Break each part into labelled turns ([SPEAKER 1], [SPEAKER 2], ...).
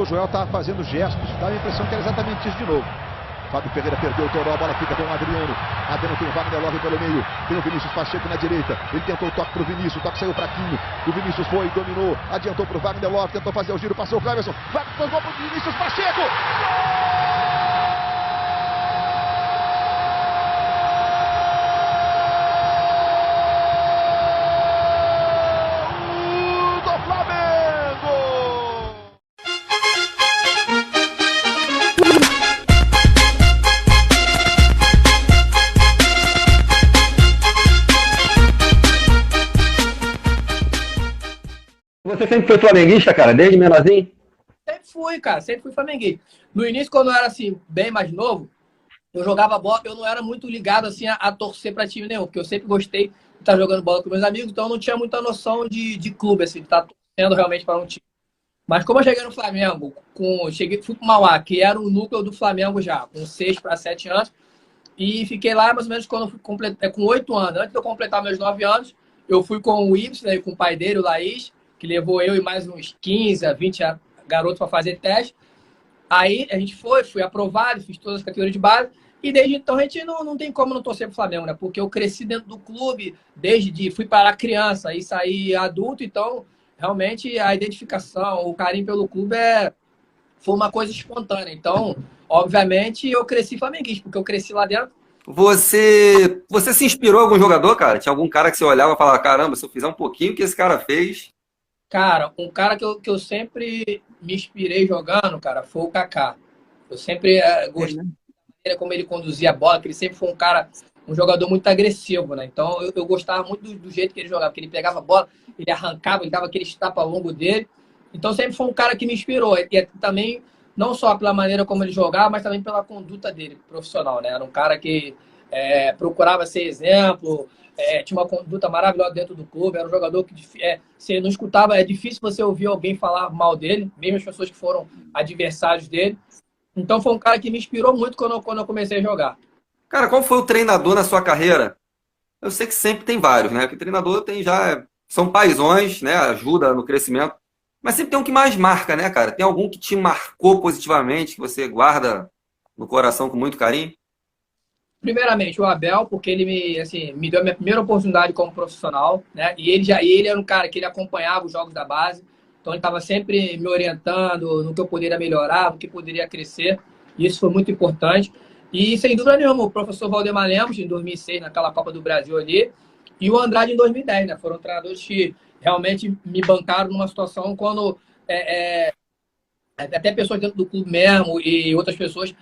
[SPEAKER 1] o Joel estava fazendo gestos, dá a impressão que era exatamente isso de novo. Fábio Ferreira perdeu o Toró, a bola fica com o Adriano. Adriano tem o Wagner Love pelo meio. Tem o Vinícius Pacheco na direita. Ele tentou o toque pro Vinícius, o toque saiu fraquinho. O Vinícius foi, dominou, adiantou pro Wagner Love, tentou fazer o giro, passou o Cleverson. Vai pro gol pro Vinícius Pacheco!
[SPEAKER 2] Você sempre foi flamenguista, cara, desde menorzinho?
[SPEAKER 3] Sempre fui, cara, sempre fui flamenguista. No início, quando eu era assim, bem mais novo, eu jogava bola, eu não era muito ligado assim a torcer para time nenhum, porque eu sempre gostei de estar jogando bola com meus amigos, então eu não tinha muita noção de clube, assim, de estar torcendo realmente para um time. Mas como eu cheguei no Flamengo, fui pro Mauá, que era o núcleo do Flamengo já, com 6 para 7 anos, e fiquei lá mais ou menos quando eu fui com 8 anos. Antes de eu completar meus 9 anos, eu fui com o Ibsen, né, com o pai dele, o Laís, que levou eu e mais uns 15 a 20 garotos para fazer teste. Aí a gente fui aprovado, fiz todas as categorias de base, e desde então a gente não tem como não torcer pro Flamengo, né? Porque eu cresci dentro do clube, fui para criança, aí saí adulto, então realmente a identificação, o carinho pelo clube foi uma coisa espontânea. Então, obviamente, eu cresci flamenguista, porque eu cresci lá dentro.
[SPEAKER 2] Você se inspirou em algum jogador, cara? Tinha algum cara que você olhava e falava, caramba, se eu fizer um pouquinho o que esse cara fez...
[SPEAKER 3] Cara, um cara que eu sempre me inspirei jogando, cara, foi o Kaká. Eu sempre gostei da maneira como ele conduzia a bola, que ele sempre foi um jogador muito agressivo, né? Então eu gostava muito do jeito que ele jogava, que ele pegava a bola, ele arrancava, ele dava aquele tapa longo dele. Então sempre foi um cara que me inspirou. E também, não só pela maneira como ele jogava, mas também pela conduta dele, profissional, né? Era um cara que procurava ser exemplo, tinha uma conduta maravilhosa dentro do clube, era um jogador que você não escutava, é difícil você ouvir alguém falar mal dele, mesmo as pessoas que foram adversários dele. Então foi um cara que me inspirou muito quando eu comecei a jogar.
[SPEAKER 2] Cara, qual foi o treinador na sua carreira? Eu sei que sempre tem vários, né? Porque treinador são paizões, né? Ajuda no crescimento. Mas sempre tem um que mais marca, né, cara? Tem algum que te marcou positivamente, que você guarda no coração com muito carinho?
[SPEAKER 3] Primeiramente, o Abel, porque ele me deu a minha primeira oportunidade como profissional, né? E ele era um cara que ele acompanhava os jogos da base, então ele estava sempre me orientando no que eu poderia melhorar, no que poderia crescer, e isso foi muito importante. E, sem dúvida nenhuma, o professor Valdemar Lemos, em 2006, naquela Copa do Brasil ali, e o Andrade em 2010, né? Foram treinadores que realmente me bancaram numa situação quando até pessoas dentro do clube mesmo e outras pessoas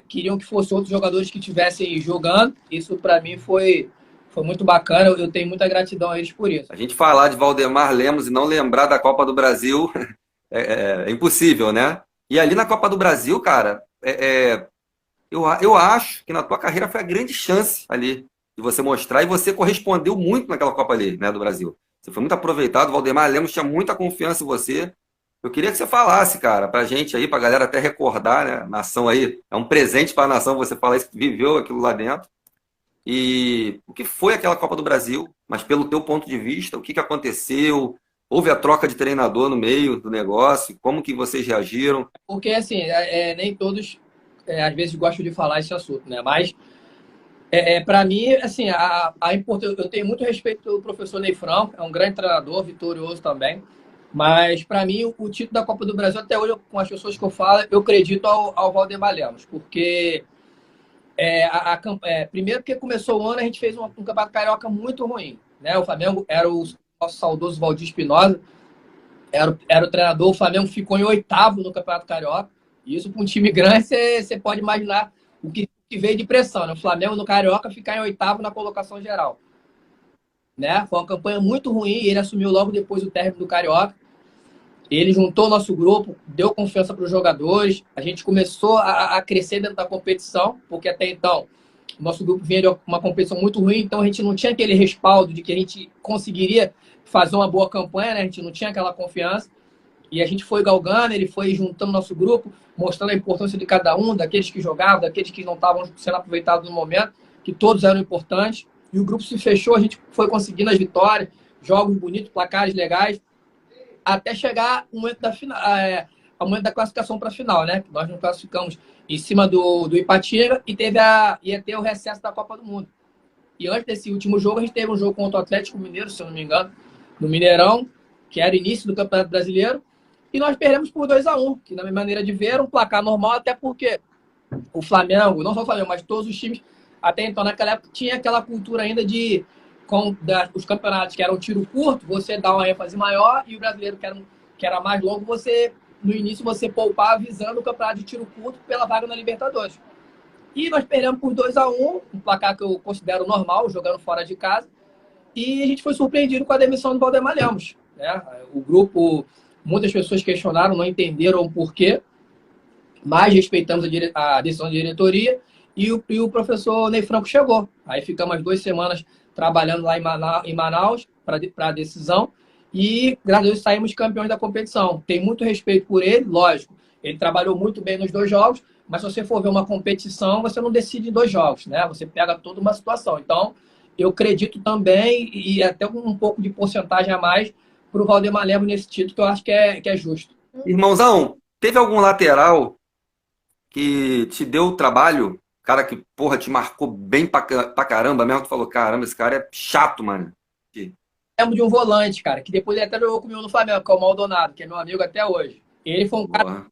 [SPEAKER 3] queriam que fossem outros jogadores que estivessem jogando. Isso, para mim, foi muito bacana. Eu tenho muita gratidão a eles por isso.
[SPEAKER 2] A gente falar de Valdemar Lemos e não lembrar da Copa do Brasil é impossível, né? E ali na Copa do Brasil, cara, eu acho que na tua carreira foi a grande chance ali de você mostrar, e você correspondeu muito naquela Copa ali, né, do Brasil. Você foi muito aproveitado, o Valdemar Lemos tinha muita confiança em você. Eu queria que você falasse, cara, pra gente aí, pra galera até recordar, né? A nação aí, é um presente pra nação você falar isso, que viveu aquilo lá dentro. E o que foi aquela Copa do Brasil, mas pelo teu ponto de vista, o que aconteceu? Houve a troca de treinador no meio do negócio? Como que vocês reagiram?
[SPEAKER 3] Porque, assim, nem todos, às vezes, gostam de falar esse assunto, né? Mas, para mim, assim, eu tenho muito respeito pelo professor Ney Franco, é um grande treinador, vitorioso também. Mas, para mim, o título da Copa do Brasil, até hoje, com as pessoas que eu falo, eu acredito ao Valdemar Lemos. Porque, primeiro, porque começou o ano, a gente fez um campeonato carioca muito ruim, né? O Flamengo era o nosso saudoso Valdir Espinosa, era o treinador. O Flamengo ficou em 8º no campeonato carioca. E isso, para um time grande, você pode imaginar o que veio de pressão, né? O Flamengo no carioca ficar em 8º na colocação geral. Né? Foi uma campanha muito ruim e ele assumiu logo depois o término do Carioca. Ele juntou o nosso grupo, deu confiança para os jogadores, a gente começou a crescer dentro da competição, porque até então o nosso grupo vinha de uma competição muito ruim, então a gente não tinha aquele respaldo de que a gente conseguiria fazer uma boa campanha, né? A gente não tinha aquela confiança, e a gente foi galgando, ele foi juntando o nosso grupo, mostrando a importância de cada um, daqueles que jogavam, daqueles que não estavam sendo aproveitados no momento, que todos eram importantes. E o grupo se fechou, a gente foi conseguindo as vitórias, jogos bonitos, placares legais, até chegar o momento da final, ao momento da classificação para a final, né? Nós não classificamos em cima do Ipatinga e ia ter o recesso da Copa do Mundo. E antes desse último jogo, a gente teve um jogo contra o Atlético Mineiro, se eu não me engano, no Mineirão, que era o início do Campeonato Brasileiro, e nós perdemos por 2-1, que na minha maneira de ver era um placar normal, até porque o Flamengo, não só o Flamengo, mas todos os times, até então, naquela época, tinha aquela cultura ainda de os campeonatos que eram tiro curto, você dá uma ênfase maior, e o brasileiro que era mais longo, no início você poupava visando o campeonato de tiro curto pela vaga na Libertadores. E nós perdemos por 2-1, um placar que eu considero normal, jogando fora de casa, e a gente foi surpreendido com a demissão do Valdemar Lemos, né? O grupo, muitas pessoas questionaram, não entenderam o porquê, mas respeitamos a decisão da diretoria, e o professor Ney Franco chegou. Aí ficamos as 2 semanas trabalhando lá em Manaus para a decisão, e graças a Deus saímos campeões da competição. Tem muito respeito por ele, lógico. Ele trabalhou muito bem nos 2 jogos, mas se você for ver uma competição, você não decide em 2 jogos, né? Você pega toda uma situação. Então, eu acredito também, e até um pouco de porcentagem a mais, para o Valdemar Lemos nesse título, que eu acho que é justo.
[SPEAKER 2] Irmãozão, teve algum lateral que te deu trabalho? Cara que, porra, te marcou bem pra caramba mesmo? Tu falou, caramba, esse cara é chato, mano.
[SPEAKER 3] Lembro de um volante, cara, que depois ele até jogou comigo no Flamengo, que é o Maldonado, que é meu amigo até hoje. Ele foi um cara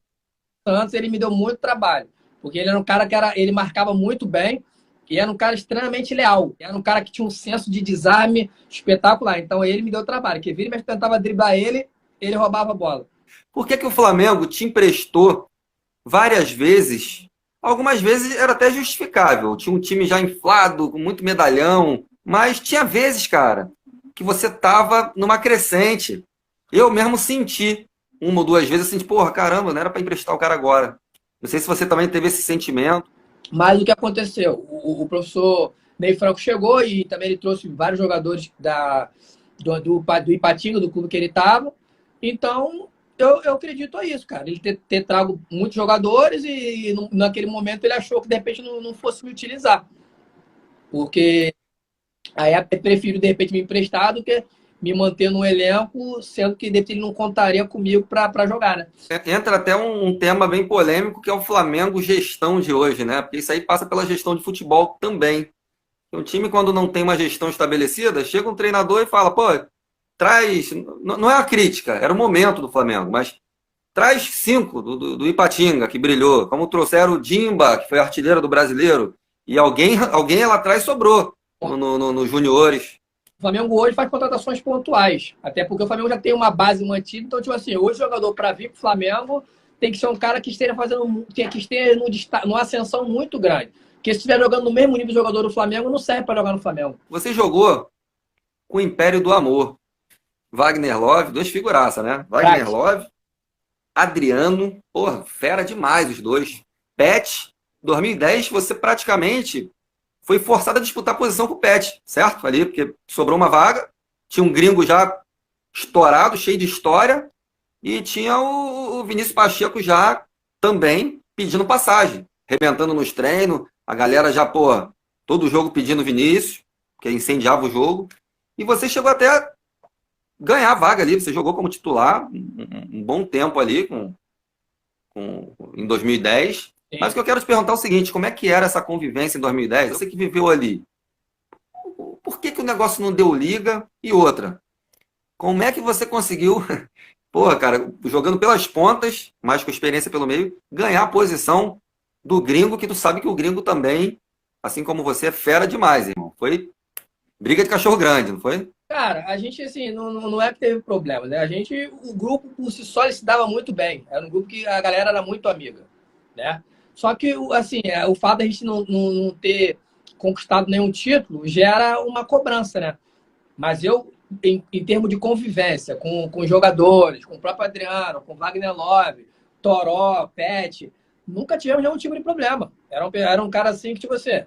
[SPEAKER 3] antes, ele me deu muito trabalho, porque ele era um cara ele marcava muito bem e era um cara extremamente leal. Era um cara que tinha um senso de desarme espetacular. Então ele me deu trabalho, que vira, mas tentava driblar ele roubava a bola.
[SPEAKER 2] Por que o Flamengo te emprestou várias vezes? Algumas vezes era até justificável. Tinha um time já inflado, com muito medalhão, mas tinha vezes, cara, que você tava numa crescente. Eu mesmo senti 1 ou 2 vezes assim, porra, caramba, não era para emprestar o cara agora. Não sei se você também teve esse sentimento.
[SPEAKER 3] Mas o que aconteceu? O professor Ney Franco chegou e também ele trouxe vários jogadores do Ipatinga, do clube que ele estava. Então, eu acredito a isso, cara. Ele ter trago muitos jogadores e naquele momento ele achou que de repente não fosse me utilizar. Porque aí eu prefiro de repente me emprestar do que me manter no elenco, sendo que de repente ele não contaria comigo para jogar, né?
[SPEAKER 2] Entra até um tema bem polêmico, que é o Flamengo gestão de hoje, né? Porque isso aí passa pela gestão de futebol também. Um time, quando não tem uma gestão estabelecida, chega um treinador e fala, pô, traz... Não é uma crítica, era o momento do Flamengo, mas traz 5 do Ipatinga, que brilhou, como trouxeram o Dimba, que foi artilheiro do Brasileiro, e alguém lá atrás sobrou nos juniores.
[SPEAKER 3] O Flamengo hoje faz contratações pontuais, até porque o Flamengo já tem uma base mantida, então, tipo assim, hoje o jogador para vir pro Flamengo tem que ser um cara que esteja numa ascensão muito grande. Porque se estiver jogando no mesmo nível de jogador do Flamengo, não serve para jogar no Flamengo.
[SPEAKER 2] Você jogou com o Império do Amor. Wagner Love, 2 figuraças, né? Wagner Love, Adriano, porra, fera demais os 2. Pet, 2010, você praticamente foi forçado a disputar a posição com o Pet, certo? Ali, porque sobrou uma vaga, tinha um gringo já estourado, cheio de história, e tinha o Vinícius Pacheco já também pedindo passagem, arrebentando nos treinos, a galera já, pô, todo jogo pedindo Vinícius, que incendiava o jogo, e você chegou até a ganhar a vaga ali, você jogou como titular um bom tempo ali, em 2010. Sim. Mas o que eu quero te perguntar é o seguinte, como é que era essa convivência em 2010? Você que viveu ali, por que o negócio não deu liga? E outra, como é que você conseguiu, porra, cara, jogando pelas pontas, mas com experiência pelo meio, ganhar a posição do gringo, que tu sabe que o gringo também, assim como você, é fera demais, irmão. Foi briga de cachorro grande, não foi?
[SPEAKER 3] Cara, a gente, assim, não é que teve problema, né? O grupo por si só, ele se dava muito bem. Era um grupo que a galera era muito amiga, né? Só que, assim, o fato de a gente não ter conquistado nenhum título gera uma cobrança, né? Mas eu, em termos de convivência com os jogadores, com o próprio Adriano, com o Wagner Love, Toró, Pet, nunca tivemos nenhum tipo de problema. Era um cara assim que, tipo assim,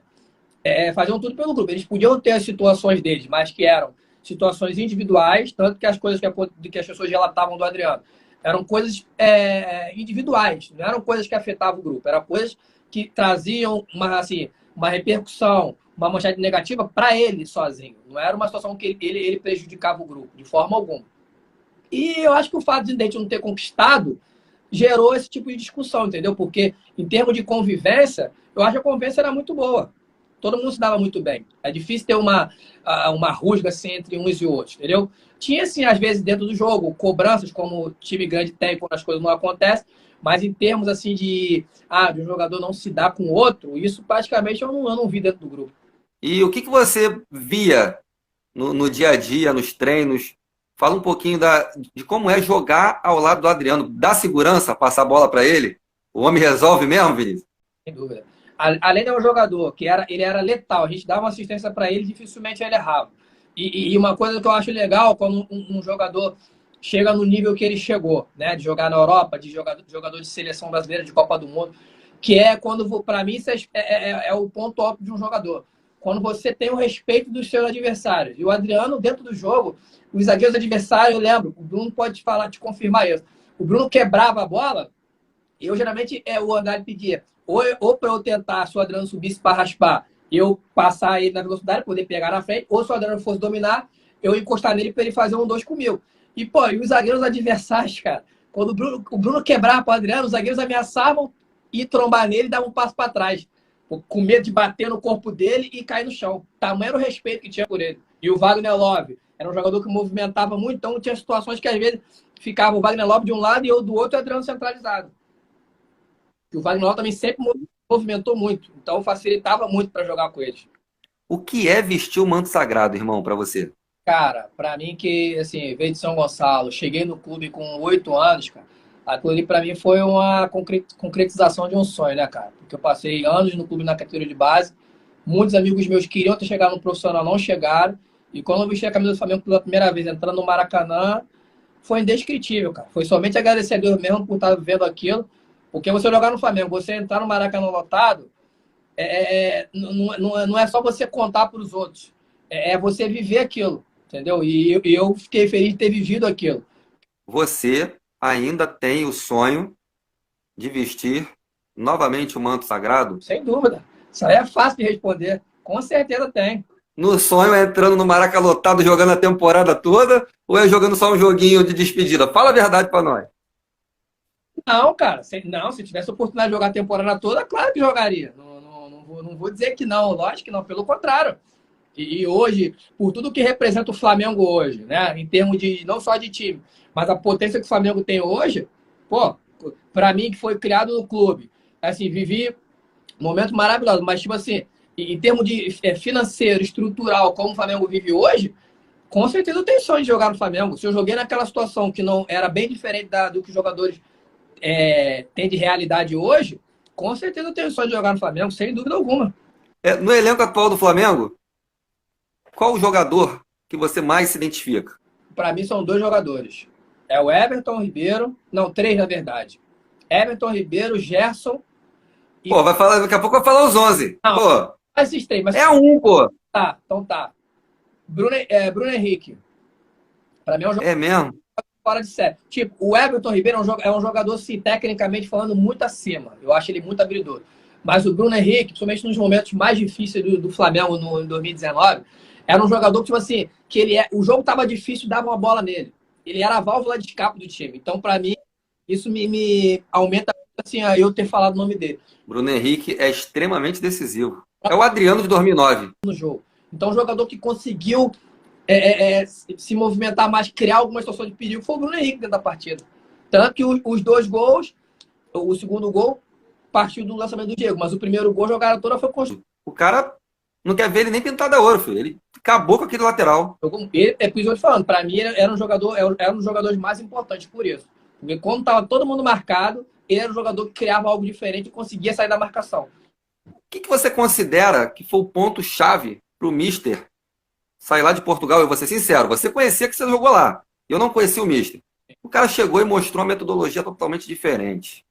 [SPEAKER 3] faziam tudo pelo grupo. Eles podiam ter as situações deles, mas que eram situações individuais, tanto que as coisas que as pessoas relatavam do Adriano eram coisas individuais, não eram coisas que afetavam o grupo, eram coisas que traziam uma repercussão, uma manchete negativa para ele sozinho. Não era uma situação que ele prejudicava o grupo, de forma alguma. E eu acho que o fato de a gente não ter conquistado gerou esse tipo de discussão, entendeu? Porque, em termos de convivência, eu acho que a convivência era muito boa. Todo mundo se dava muito bem. É difícil ter uma rusga assim, entre uns e outros, entendeu? Tinha, assim, às vezes, dentro do jogo, cobranças, como o time grande tem quando as coisas não acontecem, mas em termos, assim, de um jogador não se dar com o outro, isso praticamente eu não vi dentro do grupo.
[SPEAKER 2] E o que você via no dia a dia, nos treinos? Fala um pouquinho de como é jogar ao lado do Adriano. Dá segurança passar a bola para ele? O homem resolve mesmo, Vinícius?
[SPEAKER 3] Sem dúvida. Além de um jogador que ele era letal, a gente dava uma assistência para ele, dificilmente ele errava. E uma coisa que eu acho legal, quando um jogador chega no nível que ele chegou, né, de jogar na Europa, de jogador de seleção brasileira, de Copa do Mundo, que é quando, para mim, isso é o ponto alto de um jogador. Quando você tem o respeito dos seus adversários. E o Adriano, dentro do jogo, os zagueiros adversários, eu lembro, o Bruno pode te confirmar isso. O Bruno quebrava a bola, eu geralmente o Andrade pedia ou para eu tentar, se o Adriano subisse para raspar, eu passar ele na velocidade, poder pegar na frente, ou se o Adriano fosse dominar, eu encostar nele para ele fazer 1-2 comigo. E, pô, e os zagueiros adversários, cara, quando o Bruno quebrava para o Adriano, os zagueiros ameaçavam ir trombar nele e davam um passo para trás, com medo de bater no corpo dele e cair no chão. Tamanho era o respeito que tinha por ele. E o Wagner Love era um jogador que movimentava muito, então tinha situações que às vezes ficava o Wagner Love de um lado e eu do outro, e o Adriano centralizado. E o Wagner Love também sempre movimentou muito, então facilitava muito para jogar com eles.
[SPEAKER 2] O que é vestir o manto sagrado, irmão, para você?
[SPEAKER 3] Cara, para mim que, assim, veio de São Gonçalo, cheguei no clube com 8 anos, cara, aquilo ali para mim foi uma concretização de um sonho, né, cara? Porque eu passei anos no clube na categoria de base, muitos amigos meus queriam ter chegado no profissional, não chegaram, e quando eu vesti a camisa do Flamengo pela primeira vez, entrando no Maracanã, foi indescritível, cara. Foi somente agradecer a Deus mesmo por estar vendo aquilo, porque você jogar no Flamengo, você entrar no Maracanã lotado, não é só você contar para os outros, é você viver aquilo, entendeu? E eu fiquei feliz de ter vivido aquilo.
[SPEAKER 2] Você ainda tem o sonho de vestir novamente o manto sagrado?
[SPEAKER 3] Sem dúvida. Isso aí é fácil de responder. Com certeza tem.
[SPEAKER 2] No sonho é entrando no Maracanã lotado, jogando a temporada toda, ou é jogando só um joguinho de despedida? Fala a verdade para nós.
[SPEAKER 3] Não, cara. Se tivesse a oportunidade de jogar a temporada toda, claro que jogaria. Não vou dizer que não, lógico que não, pelo contrário. E hoje, por tudo que representa o Flamengo hoje, né, em termos de não só de time, mas a potência que o Flamengo tem hoje, pô, para mim que foi criado no clube, assim, vivi um momento maravilhoso, mas tipo assim, em termos de financeiro, estrutural, como o Flamengo vive hoje, com certeza eu tenho sonho de jogar no Flamengo. Se eu joguei naquela situação que não era bem diferente do que os jogadores têm de realidade hoje, com certeza eu tenho sonho de jogar no Flamengo, sem dúvida alguma.
[SPEAKER 2] No elenco atual do Flamengo, qual o jogador que você mais se identifica?
[SPEAKER 3] Para mim são 2 jogadores. É o Everton Ribeiro, não, 3 na verdade. Everton Ribeiro, Gerson e...
[SPEAKER 2] Pô, daqui a pouco vai falar os 11.
[SPEAKER 3] Não,
[SPEAKER 2] pô,
[SPEAKER 3] esses 3, mas...
[SPEAKER 2] é um, pô.
[SPEAKER 3] Tá, então tá. Bruno Henrique. Para mim é um jogador
[SPEAKER 2] É mesmo?
[SPEAKER 3] fora de série. Tipo, o Everton Ribeiro é um jogador, assim, tecnicamente falando, muito acima. Eu acho ele muito habilidoso. Mas o Bruno Henrique, principalmente nos momentos mais difíceis do Flamengo em 2019, era um jogador que, tipo assim, o jogo tava difícil, dava uma bola nele. Ele era a válvula de escape do time. Então, para mim, isso me aumenta, assim, eu ter falado o nome dele.
[SPEAKER 2] Bruno Henrique é extremamente decisivo. É o Adriano de 2009.
[SPEAKER 3] No jogo. Então, um jogador que conseguiu se movimentar mais, criar alguma situação de perigo, foi o Bruno Henrique dentro da partida. Tanto que os 2 gols, o segundo gol partiu do lançamento do Diego, mas o primeiro gol, a jogada toda foi construída.
[SPEAKER 2] O cara não quer ver ele nem pintado a ouro, filho. Ele acabou com aquele lateral.
[SPEAKER 3] É por isso que eu tô falando, para mim era um dos jogadores mais importantes por isso. Porque quando tava todo mundo marcado, ele era um jogador que criava algo diferente e conseguia sair da marcação.
[SPEAKER 2] O que você considera que foi o ponto-chave para o Mister sair lá de Portugal? Eu vou ser sincero, você conhecia que você jogou lá. Eu não conhecia o Mister. O cara chegou e mostrou uma metodologia totalmente diferente.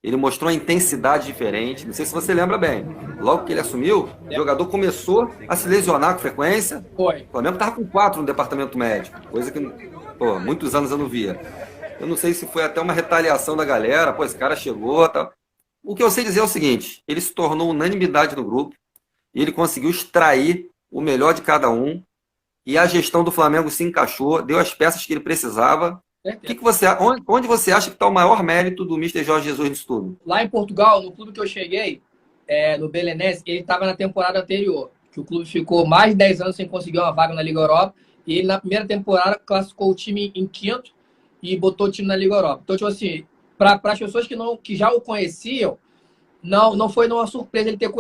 [SPEAKER 2] Ele mostrou uma intensidade diferente. Não sei se você lembra bem. Logo que ele assumiu, o jogador começou a se lesionar com frequência.
[SPEAKER 3] Foi.
[SPEAKER 2] O Flamengo estava com 4 no departamento médico. Coisa que, pô, muitos anos eu não via. Eu não sei se foi até uma retaliação da galera. Pô, esse cara chegou, tal. O que eu sei dizer é o seguinte: ele se tornou unanimidade no grupo e ele conseguiu extrair o melhor de cada um, e a gestão do Flamengo se encaixou, deu as peças que ele precisava
[SPEAKER 3] certeza.
[SPEAKER 2] Onde você acha que está o maior mérito do Mister Jorge Jesus nisso tudo?
[SPEAKER 3] Lá em Portugal, no clube que eu cheguei, no Belenenses, ele estava na temporada anterior, que o clube ficou mais de 10 anos sem conseguir uma vaga na Liga Europa, e ele na primeira temporada classificou o time em quinto e botou o time na Liga Europa. Então, tipo assim, para as pessoas que já o conheciam, não foi uma surpresa ele ter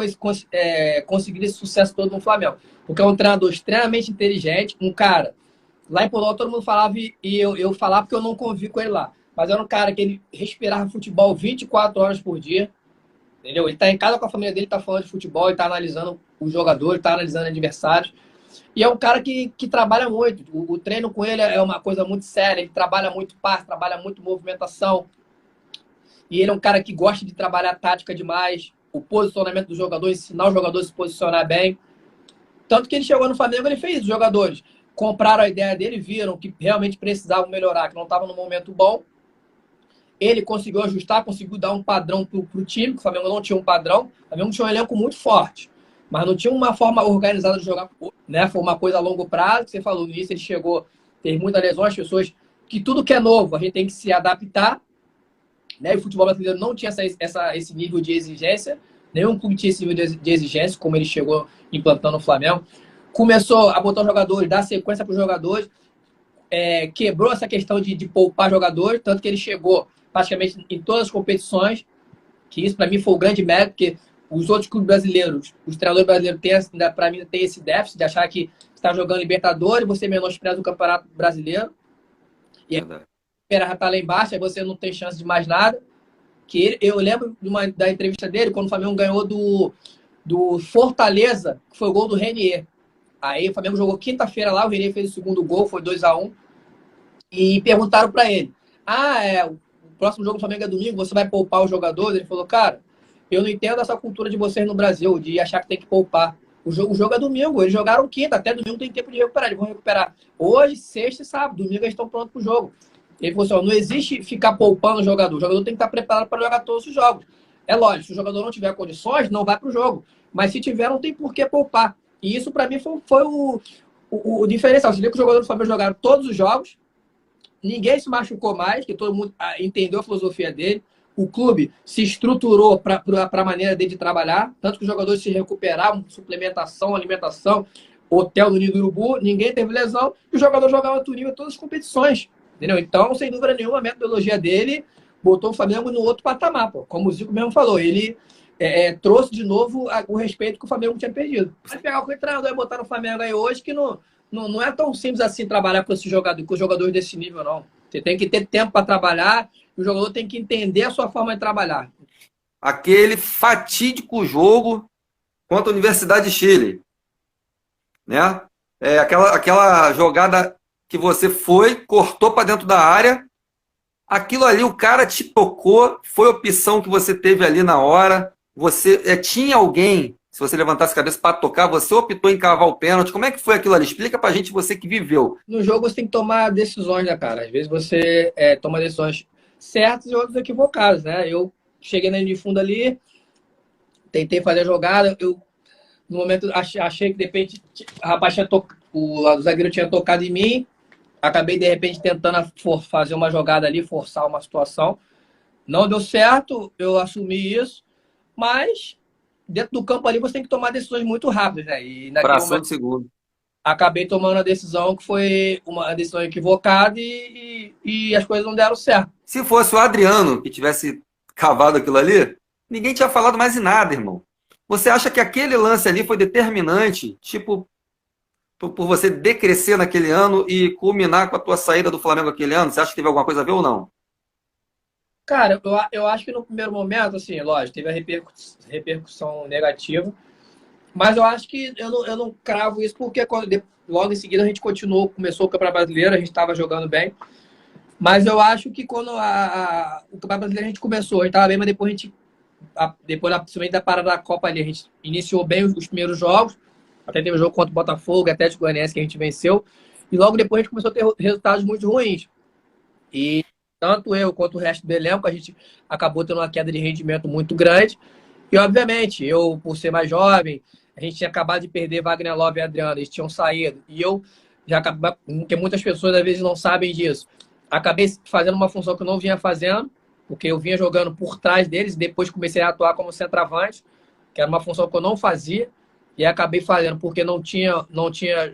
[SPEAKER 3] conseguido esse sucesso todo no Flamengo. Porque é um treinador extremamente inteligente, um cara. Lá em Portugal todo mundo falava, e eu falava porque eu não convivi com ele lá. Mas era um cara que ele respirava futebol 24 horas por dia. Entendeu? Ele está em casa com a família dele, está falando de futebol, ele está analisando o jogador, ele está analisando adversários. E é um cara que trabalha muito. O treino com ele é uma coisa muito séria. Ele trabalha muito passe, trabalha muito movimentação. E ele é um cara que gosta de trabalhar tática demais. O posicionamento do jogador, ensinar o jogador a se posicionar bem. Tanto que ele chegou no Flamengo, ele fez. Os jogadores compraram a ideia dele, viram que realmente precisavam melhorar, que não estavam no momento bom. Ele conseguiu ajustar, conseguiu dar um padrão para o time, que o Flamengo não tinha um padrão. O Flamengo tinha um elenco muito forte, mas não tinha uma forma organizada de jogar. Né? Foi uma coisa a longo prazo, que você falou no início, ele chegou, teve muitas lesões, pessoas que tudo que é novo, a gente tem que se adaptar. Né? E o futebol brasileiro não tinha esse nível de exigência, nenhum clube tinha esse nível de exigência, como ele chegou implantando no Flamengo. Começou a botar os jogadores, dar sequência para os jogadores, quebrou essa questão de poupar jogadores, tanto que ele chegou praticamente em todas as competições, que isso para mim foi o grande mérito, porque os outros clubes brasileiros, os treinadores brasileiros para mim tem esse déficit de achar que está jogando Libertadores, você menospreza o Campeonato Brasileiro, e aí já está lá embaixo, aí você não tem chance de mais nada. Eu lembro da entrevista dele, quando o Flamengo ganhou do Fortaleza, que foi o gol do Renier. Aí o Flamengo jogou quinta-feira lá, o Renier fez o segundo gol, foi 2-1, e perguntaram para ele, o próximo jogo do Flamengo é domingo, você vai poupar os jogadores? Ele falou, cara, eu não entendo essa cultura de vocês no Brasil, de achar que tem que poupar. O jogo é domingo, eles jogaram quinta, até domingo tem tempo de recuperar, eles vão recuperar hoje, sexta e sábado, domingo eles estão prontos pro jogo. Ele falou assim, não existe ficar poupando o jogador tem que estar preparado para jogar todos os jogos. É lógico, se o jogador não tiver condições, não vai pro jogo, mas se tiver, não tem por que poupar. E isso para mim foi o diferencial. Você vê que os jogadores do Flamengo jogaram todos os jogos, ninguém se machucou mais, que todo mundo entendeu a filosofia dele. O clube se estruturou para a maneira dele de trabalhar, tanto que os jogadores se recuperavam, suplementação, alimentação, hotel do Ninho do Urubu, ninguém teve lesão, e o jogador jogava alto nível em todas as competições. Entendeu? Então, sem dúvida nenhuma, a metodologia dele botou o Flamengo no outro patamar. Pô. Como o Zico mesmo falou, ele trouxe de novo o respeito que o Flamengo tinha perdido. Vai pegar o treinador e botar no Flamengo aí hoje, que não é tão simples assim trabalhar com os jogadores desse nível, não. Você tem que ter tempo para trabalhar e o jogador tem que entender a sua forma de trabalhar.
[SPEAKER 2] Aquele fatídico jogo contra a Universidade de Chile. Né? Aquela jogada que você cortou para dentro da área, aquilo ali o cara te tocou, foi a opção que você teve ali na hora, você tinha alguém, se você levantasse a cabeça para tocar, você optou em cavar o pênalti, como é que foi aquilo ali? Explica pra gente, você que viveu.
[SPEAKER 3] No jogo você tem que tomar decisões, né, cara? Às vezes você toma decisões certas e outras equivocadas, né? Eu cheguei na linha de fundo ali, tentei fazer a jogada, no momento achei que de repente o rapaz o zagueiro tinha tocado em mim, acabei de repente tentando fazer uma jogada ali, forçar uma situação, não deu certo, eu assumi isso, mas dentro do campo ali você tem que tomar decisões muito rápidas, né? E
[SPEAKER 2] fração de segundo.
[SPEAKER 3] Acabei tomando a decisão que foi uma decisão equivocada e as coisas não deram certo.
[SPEAKER 2] Se fosse o Adriano que tivesse cavado aquilo ali, ninguém tinha falado mais em nada, irmão. Você acha que aquele lance ali foi determinante, tipo, por você decrescer naquele ano e culminar com a tua saída do Flamengo aquele ano? Você acha que teve alguma coisa a ver ou não?
[SPEAKER 3] Cara, eu acho que no primeiro momento, assim, lógico, teve a repercussão negativa, mas eu acho que eu não cravo isso porque logo em seguida a gente começou o Campeonato Brasileiro, a gente estava jogando bem, mas eu acho que quando o Campeonato Brasileiro a gente começou, a gente estava bem, mas depois principalmente da parada da Copa ali, a gente iniciou bem os primeiros jogos, até teve um jogo contra o Botafogo, Atlético Goianiense que a gente venceu, e logo depois a gente começou a ter resultados muito ruins. E tanto eu quanto o resto do elenco, a gente acabou tendo uma queda de rendimento muito grande. E, obviamente, eu, por ser mais jovem, a gente tinha acabado de perder Wagner Love e Adriano, eles tinham saído. E eu já acabei, porque muitas pessoas às vezes não sabem disso. acabei fazendo uma função que eu não vinha fazendo, porque eu vinha jogando por trás deles, e depois comecei a atuar como centroavante, que era uma função que eu não fazia, e acabei fazendo porque não tinha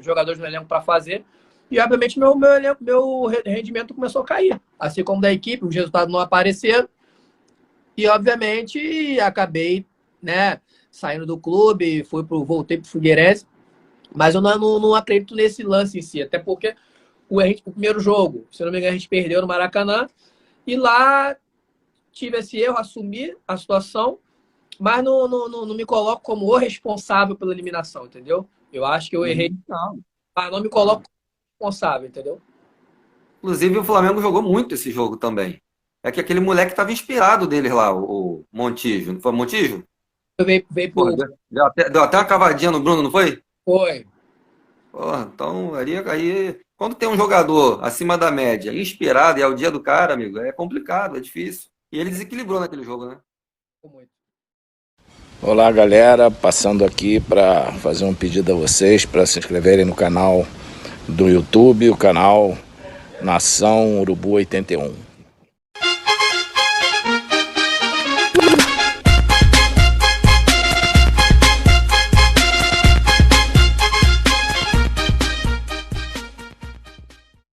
[SPEAKER 3] jogadores no elenco para fazer. E, obviamente, meu rendimento começou a cair. Assim como da equipe, os resultados não apareceram. E, obviamente, acabei, né, saindo do clube, voltei para o Figueirense. Mas eu não acredito nesse lance em si. Até porque o primeiro jogo, se não me engano, a gente perdeu no Maracanã. E lá tive esse erro, assumi a situação, mas não me coloco como o responsável pela eliminação, entendeu? Eu acho que eu errei, mas não me coloco como responsável, entendeu?
[SPEAKER 2] Inclusive, o Flamengo jogou muito esse jogo também. É que aquele moleque estava inspirado deles lá, o Montijo. Não foi o Montijo?
[SPEAKER 3] Veio
[SPEAKER 2] Porra,
[SPEAKER 3] pro...
[SPEAKER 2] deu até uma cavadinha no Bruno, não foi?
[SPEAKER 3] Foi.
[SPEAKER 2] Porra, então, aí, quando tem um jogador acima da média, inspirado, e é o dia do cara, amigo, é complicado, é difícil. E ele desequilibrou naquele jogo, né?
[SPEAKER 3] Muito.
[SPEAKER 4] Olá, galera, passando aqui para fazer um pedido a vocês para se inscreverem no canal do YouTube, o canal Nação Urubu 81.